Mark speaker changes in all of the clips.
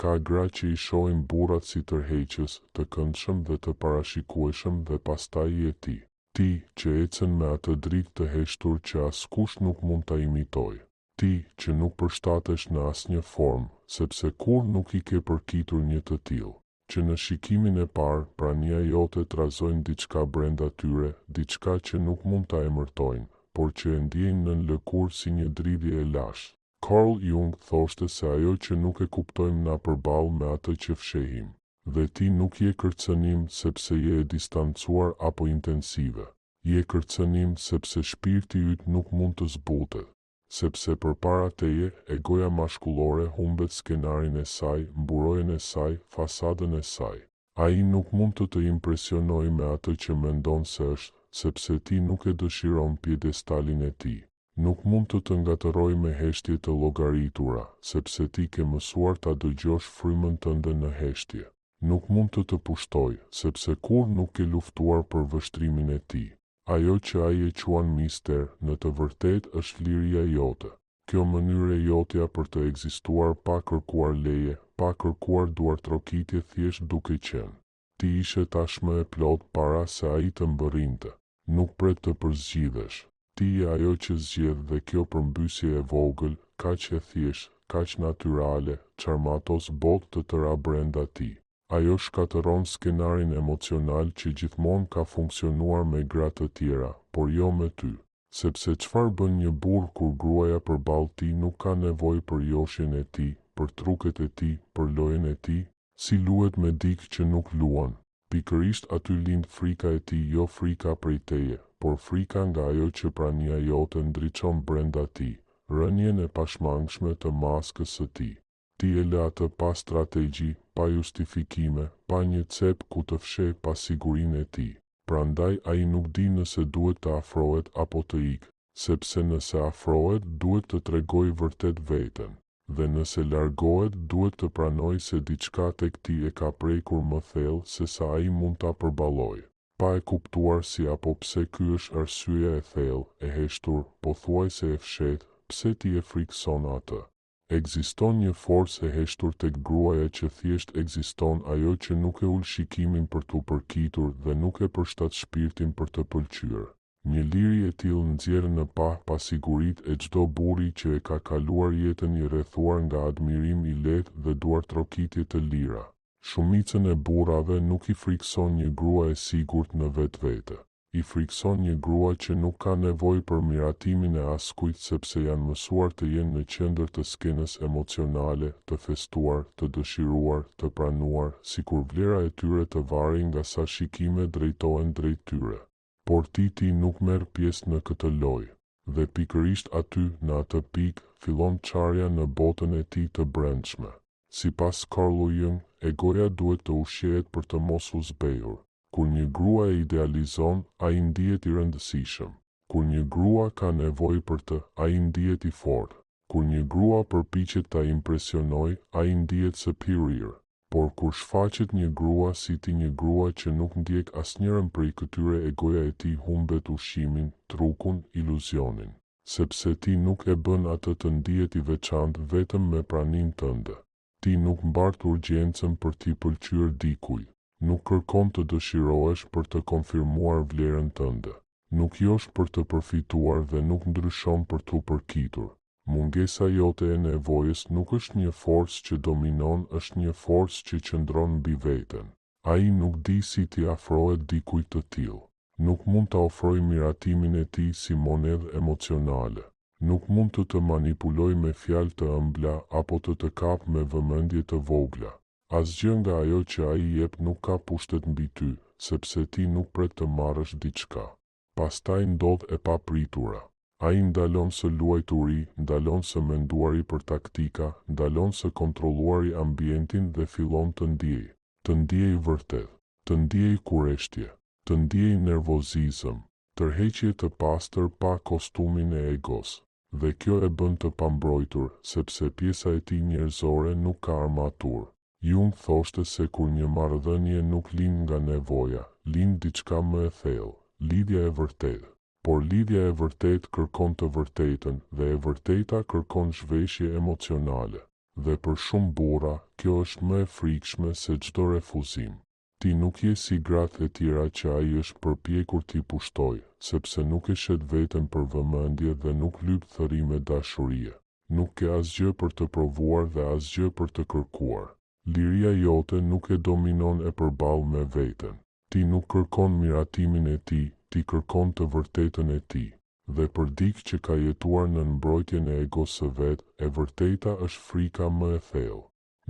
Speaker 1: Ka gra që i shohin burrat si tërheqës, të këndshëm dhe të parashikueshëm dhe pastaj je ti. Ti që ecën me atë dritë të heshtur që askush nuk mund ta imitoj. Ti që nuk përshtatesh në asnjë formë, sepse kur nuk i ke përkitur një të tillë. Që në shikimin e parë, prania jote trazojnë diçka brenda tyre, diçka që nuk mund ta emërtojnë, por që e ndjejnë nën lëkurë si një dridhje e lashtë. Carl Jung thoshte se ajo që nuk e kuptojmë na përballë me atë që fshehim, dhe ti nuk je kërcënim sepse je e distancuar apo intensive. Je kërcënim sepse shpirti yt nuk mund të zbutet, sepse përpara teje egoja mashkullore humbet skenarin e saj, mburojën e saj, fasadën e saj. Ai nuk mund të impresionojë me atë që mendon se është, sepse ti nuk e dëshiron pjedestalin e tij. Nuk mund të ngatëroj me heshtje të llogaritura, sepse ti ke mësuar ta dëgjosh frymën tënde në heshtje. Nuk mund të pushtoj, sepse kur nuk ke luftuar për vështrimin e tij. Ajo që ai e quan mister, në të vërtetë është liria jote. Kjo mënyrë e jotja për të ekzistuar pa kërkuar leje, pa kërkuar duartrokitje thjesht duke qenë. Ti ishe tashmë e plot para se ai të mbërrinte. Nuk pret të përzgjidhesh. Ti je ajo që zgjedh dhe kjo përmbysje e vogël, kaq e thjeshtë, kaq natyrale, çarmatos botë të tëra brenda ti. Ajo shkatëron skenarin emocional që gjithmonë ka funksionuar me gra të tjera, por jo me ty. Sepse çfarë bën një burr kur gruaja përballë ti nuk ka nevojë për joshjen e tij, për truket e tij, për lojën e tij, si luhet me dikë që nuk luan. Pikërisht aty lind frika e tij, jo frika prej teje, por frika nga ajo që prania jote ndriçon brenda ti, rënien e pashmangshme të maskës së tij. Ti e lë atë pa strategji, pa justifikime, pa një cep ku të fsheh pasigurinë e tij. Prandaj ai nuk di nëse duhet të afrohet apo të ikë, sepse nëse afrohet duhet të tregojë vërtet veten, dhe nëse largohet duhet të pranojë se diçka tek ti e ka prekur më thellë se sa ai mund ta përballojë. Pa e kuptuar si apo pse ky është arsyeja e thellë, e heshtur, pothuajse e fshehtë, pse ti e frikson atë. Ekziston një forcë e heshtur tek gruaja që thjesht ekziston, ajo që nuk e ul shikimin për t'u përkitur dhe nuk e përshtat shpirtin për të pëlqyer. Një liri e tillë nxjerr në pasiguritë e çdo burri që e ka kaluar jetën i rrethuar nga admirim i lehtë dhe duartrokitje të lira. Shumicën e burrave nuk i frikson një grua e sigurt në vetvete. I frikson një grua që nuk ka nevojë për miratimin e askujt sepse janë mësuar të jenë në qendër të skenës emocionale, të festuar, të dëshiruar, të pranuar, sikur vlera e tyre të varej nga sa shikime drejtohen drejt tyre. Por ti nuk merr pjesë në këtë lojë, dhe pikërisht aty, në atë pikë, fillon çarja në botën e tij të brendshme. Sipas Carl Jung, egoja duhet të ushqehet për të mos u zbehur. Kur një grua e idealizon, ai ndihet i rëndësishëm. Kur një grua ka nevojë për të, ai ndihet i fortë. Kur një grua përpiqet ta impresionojë, ai ndihet superior. Por kur shfaqet një grua si ti, një grua që nuk ndjek asnjërin prej këtyre, egoja e tij humbet ushqimin, trukun, iluzionin. Sepse ti nuk e bën atë të ndihet i veçantë vetëm me praninë tënde. Ti nuk mbart urgjencën për t'i pëlqyer dikujt. Nuk kërkon të dëshirohesh për të konfirmuar vlerën tënde. Nuk josh për të përfituar dhe nuk ndryshon për t'u përkitur. Mungesa jote e nevojës nuk është një forcë që dominon, është një forcë që qëndron mbi veten. Ai nuk di si t'i afrohet dikujt të tillë. Nuk mund ta ofrojë miratimin e tij si monedhë emocionale. Nuk mund të manipuloj me fjalë të ëmbla apo të kap me vëmendje të vogla. Asgjë nga ajo që ai jep nuk ka pushtet mbi ty, sepse ti nuk pret të marrësh diçka. Pastaj ndodh e papritura. Ai ndalon së luajturi, ndalon së menduari për taktika, ndalon së kontrolluari ambientin dhe fillon të ndiej. Të ndiej vërtet, të ndiej kurreshtje, të ndiej nervozizëm, tërheqje të pastër pa kostumin e egos. Dhe kjo e bën të pambrojtur, sepse pjesa e tij njerëzore nuk ka armaturë. Jung thoshte se kur një marrëdhënie nuk lind nga nevoja, lind diçka më e thellë, lidhja e vërtetë. Por lidhja e vërtetë kërkon të vërtetën dhe e vërteta kërkon zhveshje emocionale. Dhe për shumë burra, kjo është më e frikshme se çdo refuzim. Ti nuk je si gratë e tjera që ai është përpjekur t'i pushtoj, sepse nuk e shet veten për vëmendje dhe nuk lyp thëri me dashurie. Nuk ke asgjë për të provuar dhe asgjë për të kërkuar. Liria jote nuk e dominon e përballë me veten. Ti nuk kërkon miratimin e tij, ti kërkon të vërtetën e tij. Dhe për dikë që ka jetuar në mbrojtjen e egos së vet, e vërteta është frika më e thellë.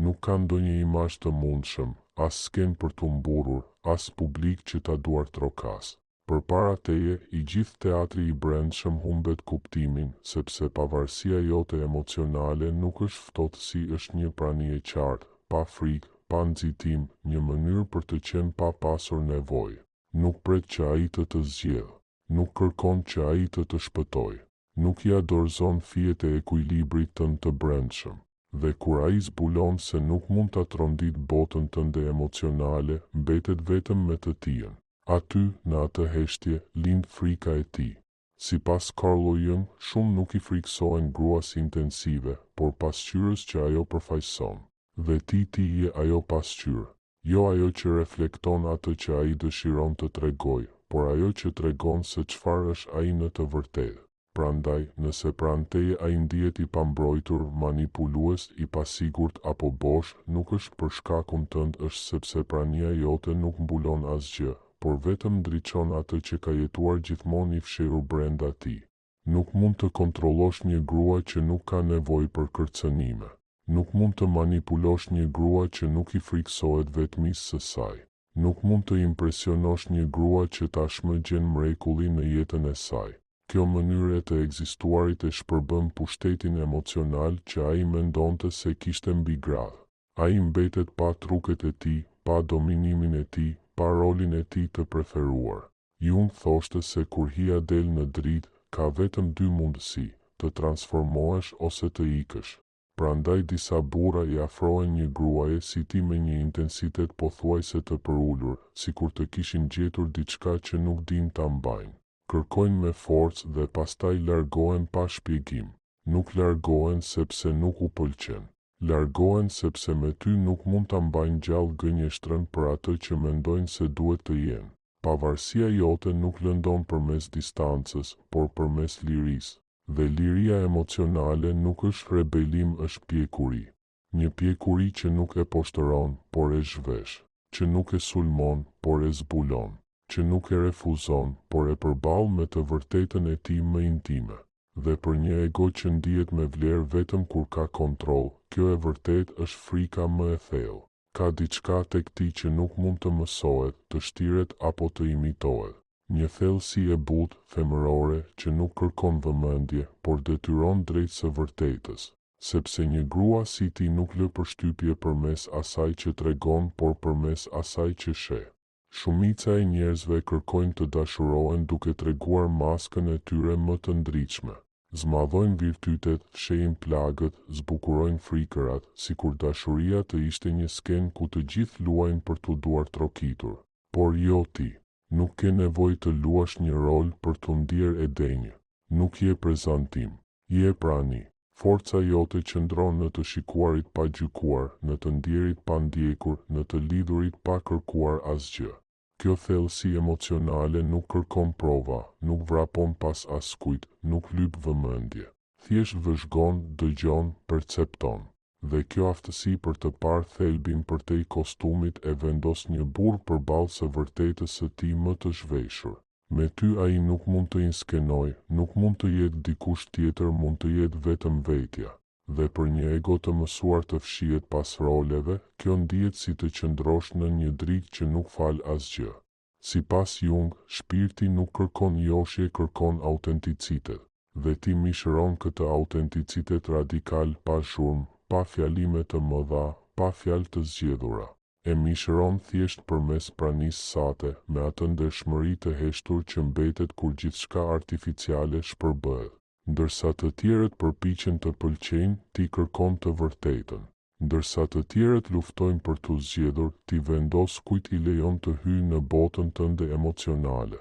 Speaker 1: Nuk ka ndonjë imazh të mundshëm, as sken për t'u mburur, as publik që ta duar trokas. Përpara teje, i gjithë teatri i brendshëm humbet kuptimin, sepse pavarësia jote emocionale nuk është ftohtësi, është një prani e qartë, pa frikë, pa nxitim, një mënyrë për të qenë pa pasur nevojë. Nuk pret që ai të zgjedhë. Nuk kërkon që ai të shpëtoj. Nuk ja dorëzon fijet e ekuilibrit tënd të brendshëm. Dhe kur ai zbulon se nuk mund ta trondit botën tënde emocionale, mbetet vetëm me të tijën. Aty, në atë heshtje, lind frika e tij. Sipas Carl Jung, shumë nuk i friksohen gruas intensive, por pasqyrës që ajo përfaqëson. Dhe ti je ajo pasqyrë. Jo ajo që reflekton atë që ai dëshiron të tregojë, por ajo që tregon se çfarë është ai në të vërtetë. Prandaj, nëse pranë teje ai ndihet i pambrojtur, manipulues, i pasigurt apo bosh, nuk është për shkakun tënd, është sepse prania jote nuk mbulon asgjë, por vetëm ndriçon atë që ka jetuar gjithmonë i fshehur brenda tij. Nuk mund të kontrollosh një grua që nuk ka nevojë për kërcënime. Nuk mund të manipulosh një grua që nuk i friksohet vetmisë së saj. Nuk mund të impresionosh një grua që tashmë gjen mrekulli në jetën e saj. Kjo mënyrë e të ekzistuarit e shpërbën pushtetin emocional që ai mendonte se kishte mbi gratë. Ai mbetet pa truket e tij, pa dominimin e tij, pa rolin e tij të preferuar. Jung thoshte se kur hija del në dritë, ka vetëm dy mundësi, të transformohesh ose të ikësh. Prandaj disa burra i afrohen një gruaje si ti me një intensitet pothuajse të përullur, sikur të kishin gjetur diçka që nuk din ta mbajnë. Kërkojnë me forcë dhe pastaj largohen pa shpjegim. Nuk largohen sepse nuk u pëlqen. Largohen sepse me ty nuk mund ta mbajnë gjallë gënjeshtrën për atë që mendojnë se duhet të jenë. Pavarësia jote nuk lëndon përmes distancës, por përmes lirisë. Dhe liria emocionale nuk është rebelim, është pjekuri. Një pjekuri që nuk e poshtëron, por e zhvesh. Që nuk e sulmon, por e zbulon. Që nuk e refuzon, por e përball me të vërtetën e tij më intime. Dhe për një ego që ndihet me vlerë vetëm kur ka kontroll, kjo e vërtet është frika më e thellë. Ka diçka tek ti që nuk mund të mësohet, të shtiret apo të imitohet. Një thellësi e butë, femërore, që nuk kërkon vëmendje, por detyron drejt së vërtetës. Sepse një grua si ti nuk lë përshtypje përmes asaj që tregon, por përmes asaj që sheh. Shumica e njerëzve kërkojnë të dashurohen duke treguar maskën e tyre më të ndritshme. Zmadhojnë virtytet, fshehin plagët, zbukurojnë frikërat, sikur dashuria të ishte një sken ku të gjithë luajnë për t'u duar trokitur. Por jo ti. Nuk ke nevojë të luash një rol për t'u ndier e denjë. Nuk je prezantim, je prani. Forca jote qëndron në të shikuarit pa gjykuar, në të ndjerit pa ndjekur, në të lidhurit pa kërkuar asgjë. Kjo thellësi emocionale nuk kërkon prova, nuk vrapon pas askujt, nuk lyp vëmendje. Thjesht vëzhgon, dëgjon, percepton. Dhe kjo aftësi për të parë thelbin përtej kostumit e vendos një burr përballë së vërtetës së tij më të zhveshur. Me ty ai nuk mund të inskenoj, nuk mund të jetë dikush tjetër, mund të jetë vetëm vetja. Dhe për një ego të mësuar të fshihet pas roleve, kjo ndihet si të qëndrosh në një dritë që nuk fal asgjë. Sipas Jung, shpirti nuk kërkon joshje, kërkon autenticitet. Dhe ti mishëron këtë autenticitet radikal, pa zhurmë, pa fjalime të mëdha, pa fjalë të zgjedhura. E mishëron thjesht përmes pranisë sate, me atë ndershmëri të heshtur që mbetet kur gjithçka artificiale shpërbëhet. Ndërsa të tjerët përpiqen të pëlqejnë, ti kërkon të vërtetën. Ndërsa të tjerët luftojnë për t'u zgjedhur, ti vendos kujt i lejon të hyjë në botën tënde emocionale.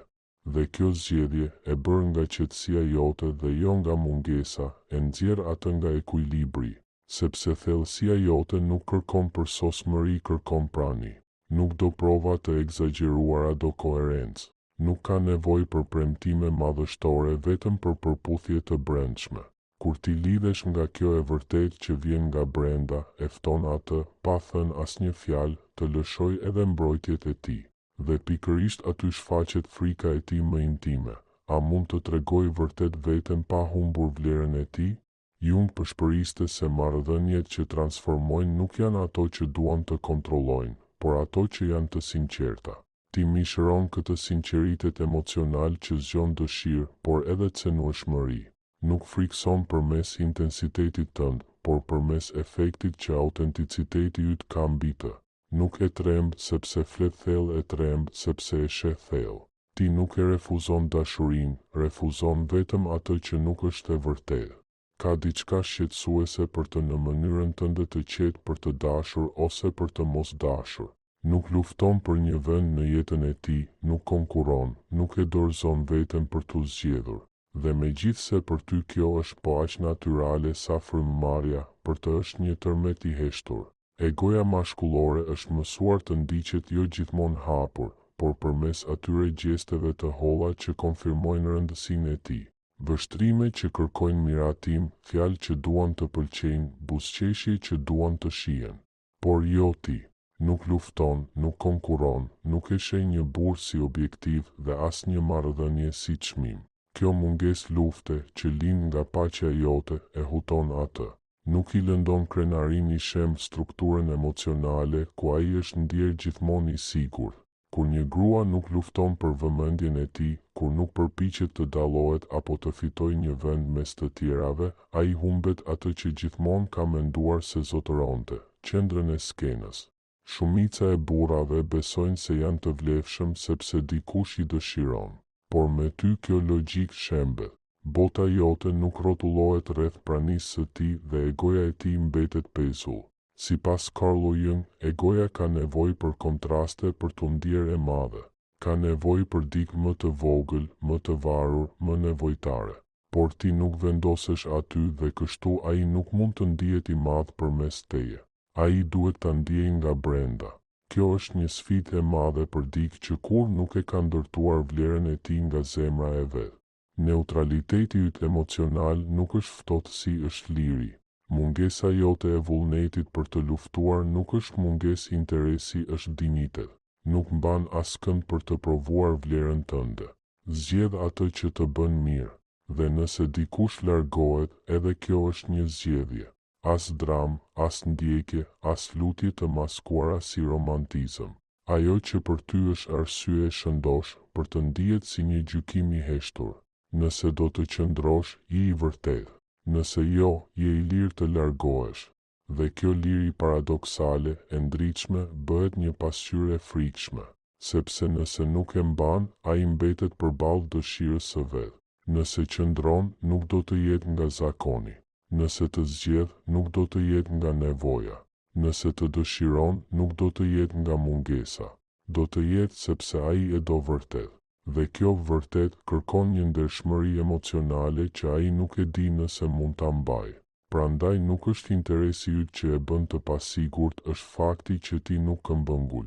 Speaker 1: Dhe kjo zgjedhje, e bërë nga qetësia jote dhe jo nga mungesa, e nxjerr atë nga ekuilibri. sepse thellësia jote nuk kërkon përsosmëri, kërkon prani. Nuk do prova të egzageruara, do koherencë. Nuk ka nevojë për premtime madhështore, vetëm për përputhje të brendshme. Kur ti lidhesh nga kjo e vërtet që vjen nga brenda, e fton atë, pa thënë asnjë fjalë, të lëshoj edhe mbrojtjet e tij. Dhe pikërisht aty shfaqet frika e tij më intime. A mund të tregoj vërtet veten pa humbur vlerën e tij? Jung përshpëriste se marrëdhëniet që transformojnë nuk janë ato që duan të kontrollojnë, por ato që janë të sinqerta. Ti mishëron këtë sinqeritet emocional që zgjon dëshirë, por edhe cenueshmëri. Nuk frikson përmes intensitetit tënd, por përmes efektit që autenticiteti yt ka mbi të. Nuk e tremb sepse flet thellë, e tremb sepse e sheh thellë. Ti nuk e refuzon dashurinë, refuzon vetëm atë që nuk është e vërtetë. Ka diçka shqetësuese për të në mënyrën tënde të qetë për të dashur ose për të mos dashur. Nuk lufton për një vend në jetën e tij, nuk konkuron, nuk e dorëzon veten për t'u zgjedhur. Dhe megjithse për ty kjo është po aq natyrale sa frymëmarrja, për të është një tërmet i heshtur. Egoja mashkullore është mësuar të ndiqet jo gjithmonë hapur, por përmes atyre gjesteve të holla që konfirmojnë rëndësinë e tij. Vështrime që kërkojnë miratim, fjalë që duan të pëlqejnë, buzëqeshje që duan të shihen. Por jo ti. Nuk lufton, nuk konkuron, nuk e sheh një burr si objektiv dhe asnjë marrëdhënie si çmim. Kjo mungesë lufte që lind nga paqja jote e huton atë. Nuk i lëndon krenarin i shem strukturën emocionale ku ai është ndjerë gjithmonë i sigurt. Kur një grua nuk lufton për vëmendjen e tij, kur nuk përpiqet të dallohet apo të fitojë një vend mes të tjerave, ai humbet atë që gjithmonë ka menduar se zotëronte, qendrën e skenës. Shumica e burrave besojnë se janë të vlefshëm sepse dikush i dëshiron, por me ty kjo logjik shembet. Bota jote nuk rrotullohet rreth pranisë së tij dhe egoja e tij mbetet pezull. Sipas Carl Jung, egoja ka nevojë për kontraste për t'u ndjerë e madhe. Ka nevojë për dikë më të vogël, më të varur, më nevojtare. Por ti nuk vendosesh aty dhe kështu ai nuk mund të ndihet i madh përmes teje. Ai duhet ta ndjejë nga brenda. Kjo është një sfidë e madhe për dikë që kur nuk e ka ndërtuar vlerën e tij nga zemra e vet. Neutraliteti yt emocional nuk është ftohtësi, është liri. Mungesa jote e vullnetit për të luftuar nuk është mungesë interesi, është dinjitet. Nuk mban askënd për të provuar vlerën tënde. Zgjedh atë që të bën mirë. Dhe nëse dikush largohet, edhe kjo është një zgjedhje. As dram, as ndjekje, as lutje të maskuara si romantizëm. Ajo që për ty është arsye e shëndosh, për të ndihet si një gjykim i heshtur. Nëse do të qëndrosh, je i vërtetë. Nëse jo, je i lirë të largohesh. Dhe kjo liri paradoksale, e ndritshme, bëhet një pasqyrë e frikshme. Sepse nëse nuk e mban, ai mbetet përballë dëshirës së vet. Nëse qëndron, nuk do të jetë nga zakoni. Nëse të zgjedh, nuk do të jetë nga nevoja. Nëse të dëshiron, nuk do të jetë nga mungesa. Do të jetë sepse ai e do vërtet. Dhe kjo vërtet kërkon një ndershmëri emocionale që ai nuk e di nëse mund ta mbajë. Prandaj nuk është interesi yt që e bën të pasigurt, është fakti që ti nuk këmbën ngul.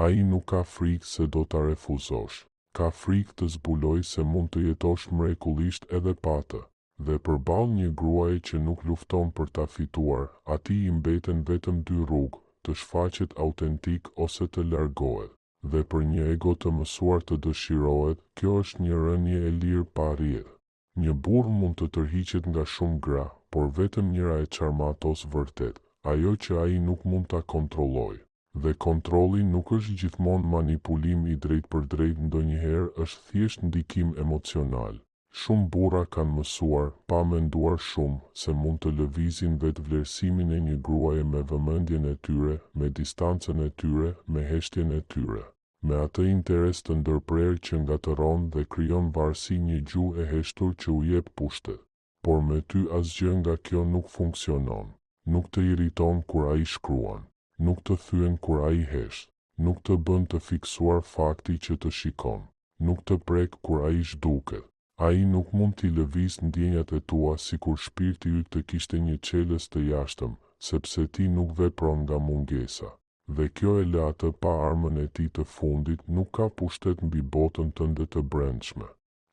Speaker 1: Ai nuk ka frikë se do ta refuzosh. Ka frikë të zbuloj se mund të jetosh mrekullisht edhe pa të. Dhe përballë një gruaje që nuk lufton për ta fituar, atij i mbeten vetëm dy rrugë, të shfaqet autentik ose të largohet. Dhe për një ego të mësuar të dëshirohet, kjo është një rënje e lirë pa rrjedhë. Një burr mund të tërhiqet nga shumë gra, por vetëm njëra e çarmatos vërtet, ajo që ai nuk mund ta kontrollojë. Dhe kontrolli nuk është gjithmonë manipulim i drejtpërdrejt, ndonjëherë është thjesht ndikim emocional. Shumë burra kanë mësuar, pa menduar shumë, se mund të lëvizin vetvlerësimin e një gruaje me vëmendjen e tyre, me distancën e tyre, me heshtjen e tyre. Me atë interes të ndërprerë që ngatëron dhe krijon varësi, një gjuhë e heshtur që u jep pushtet. Por me ty asgjë nga kjo nuk funksionon. Nuk të iriton kur ai shkruan. Nuk të thyen kur ai hesht. Nuk të bën të fiksuar fakti që të shikon. Nuk të prek kur ai zhduket. Ai nuk mund t'i lëviz ndjenjat e tua sikur shpirti yt të kishte një çelës të jashtëm, sepse ti nuk vepron nga mungesa. Dhe kjo e le atë pa armën e tij të fundit nuk ka pushtet mbi botën tënde të brendshme.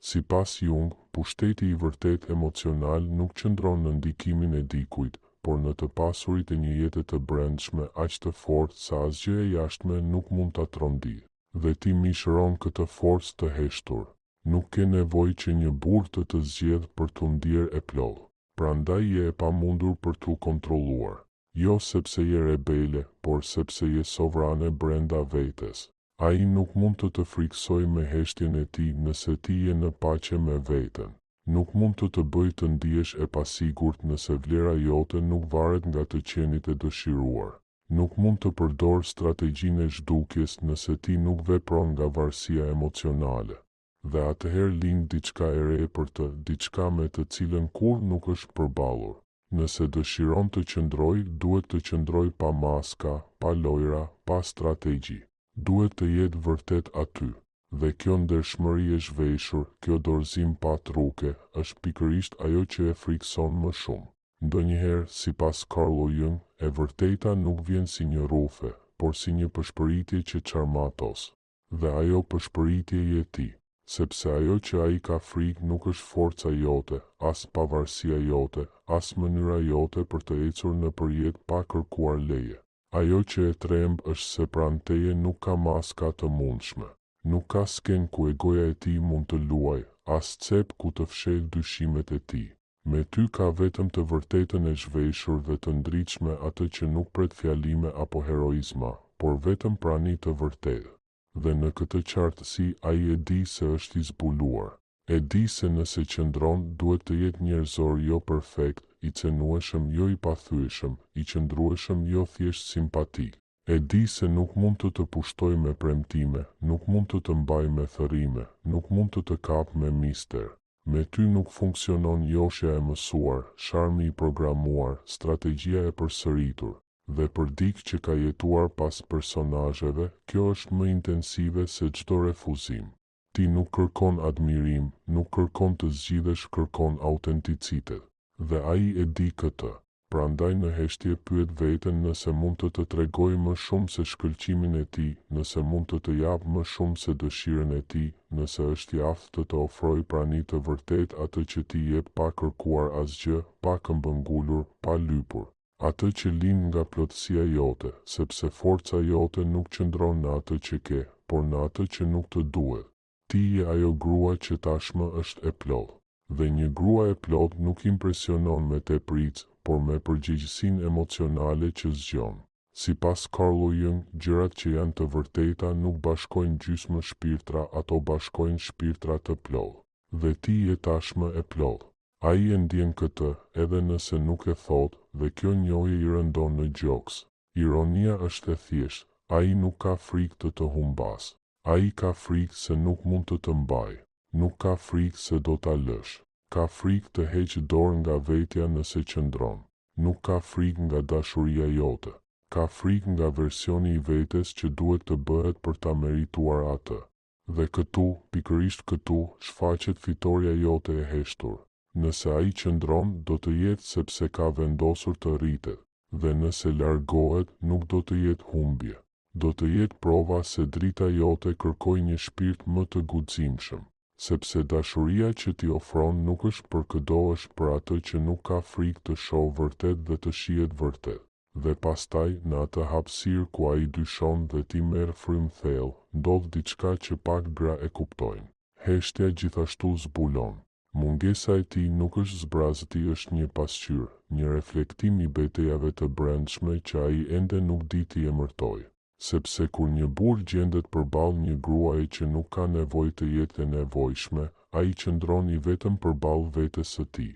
Speaker 1: Sipas Jung, pushteti i vërtet emocional nuk qëndron në ndikimin e dikujt, por në të pasurit e një jete të brendshme aq të fortë sa asgjë e jashtme nuk mund ta trondijë. Dhe ti mishëron këtë forcë të heshtur. Nuk ke nevojë që një burr të zgjedh për t'u ndier e plotë. Prandaj je e pamundur për t'u kontrolluar. Jo sepse je rebele, por sepse je sovrane brenda vetes. Ai nuk mund të friksoj me heshtjen e tij nëse ti je në paqe me veten. Nuk mund të bëj të ndihesh e pasigurt nëse vlera jote nuk varet nga të qenit e dëshiruar. Nuk mund të përdor strategjinë e zhdukjes nëse ti nuk vepron nga varësia emocionale. Dhe atëherë lind diçka e re për të, diçka me të cilën kurrë nuk është përballur. Nëse dëshiron të qëndroj, duhet të qëndroj pa maska, pa lojra, pa strategji. Duhet të jetë vërtet aty. Dhe kjo ndershmëri e zhveshur, kjo dorëzim pa truke, është pikërisht ajo që e frikson më shumë. Ndonjëherë, sipas Carl Jung, e vërteta nuk vjen si një rrufe, por si një përshpëritje që çarmatos. Dhe ajo përshpëritje je ti, sepse ajo që ai ka frikë nuk është forca jote, as pavarësia jote, as mënyra jote për të ecur nëpër jetë pa kërkuar leje. Ajo që e tremb është se pranë teje nuk ka maska të mundshme. Nuk ka sken ku egoja e tij mund të luaj, as cep ku të fshehë dyshimet e tij. Me ty ka vetëm të vërtetën e zhveshur dhe të ndritshme, atë që nuk pret fjalime apo heroizma, por vetëm prani të vërtetë. Dhe në këtë qartësi ai e di se është i zbuluar. E di se nëse qëndron duhet të jetë njerëzor jo perfekt, i cenueshëm jo i pathyeshëm, i qëndrueshëm jo thjesht simpatik. E di se nuk mund të pushtoj me premtime, nuk mund të mbaj me thërrime, nuk mund të kap me mister. Me ty nuk funksionon joshja e mësuar, sharmi i programuar, strategjia e përsëritur. Dhe për dikë që ka jetuar pas personazheve, kjo është më intensive se çdo refuzim. Ti nuk kërkon admirim, nuk kërkon të zgjidhesh, kërkon autenticitet. Dhe ai e di këtë. Prandaj në heshtje pyet veten nëse mund të tregoj më shumë se shkëlqimin e tij, nëse mund të jap më shumë se dëshirën e tij, nëse është i aftë të ofroj prani të vërtet atë që ti jep pa kërkuar asgjë, pa këmbëngulur, pa lypur. Atë që lind nga plotësia jote, sepse forca jote nuk qëndron në atë që ke, por në atë që nuk të duhet. Ti je ajo grua që tashmë është e plotë. Dhe një grua e plotë nuk impresionon me tepric, por me përgjegjësinë emocionale që zgjon. Sipas Carl Jung, gjërat që janë të vërteta nuk bashkojnë gjysmë shpirtra, ato bashkojnë shpirtra të plotë. Dhe ti je tashmë e plotë. Ai e ndjen këtë, edhe nëse nuk e thot, dhe kjo njohje i rëndon në gjoks. Ironia është e thjeshtë, ai nuk ka frikë të humbas. Ai ka frikë se nuk mund të mbaj. Nuk ka frikë se do ta lësh. Ka frikë të heqë dorë nga vetja nëse qëndron. Nuk ka frikë nga dashuria jote. Ka frikë nga versioni i vetes që duhet të bëhet për ta merituar atë. Dhe këtu, pikërisht këtu, shfaqet fitoria jote e heshtur. Nëse ai qëndron, do të jetë sepse ka vendosur të rritet. Dhe nëse largohet, nuk do të jetë humbje. Do të jetë prova se drita jote kërkoj një shpirt më të guximshëm. Sepse dashuria që ti ofron nuk është për këdo, është për atë që nuk ka frikë të shohë vërtet dhe të shihet vërtet. Dhe pastaj, në atë hapësirë ku ai dyshon dhe ti merr frym thellë, ndodh diçka që pak gra e kuptojnë. Heshtja gjithashtu zbulon. Mungesa e tij nuk është zbrazëti, është një pasqyrë, një reflektim i betejave të brendshme që ai ende nuk di t'i emërtojë. Sepse kur një burr gjendet përballë një gruaje që nuk ka nevojë të jetë e nevojshme, ai qëndron i vetëm përballë vetes së tij.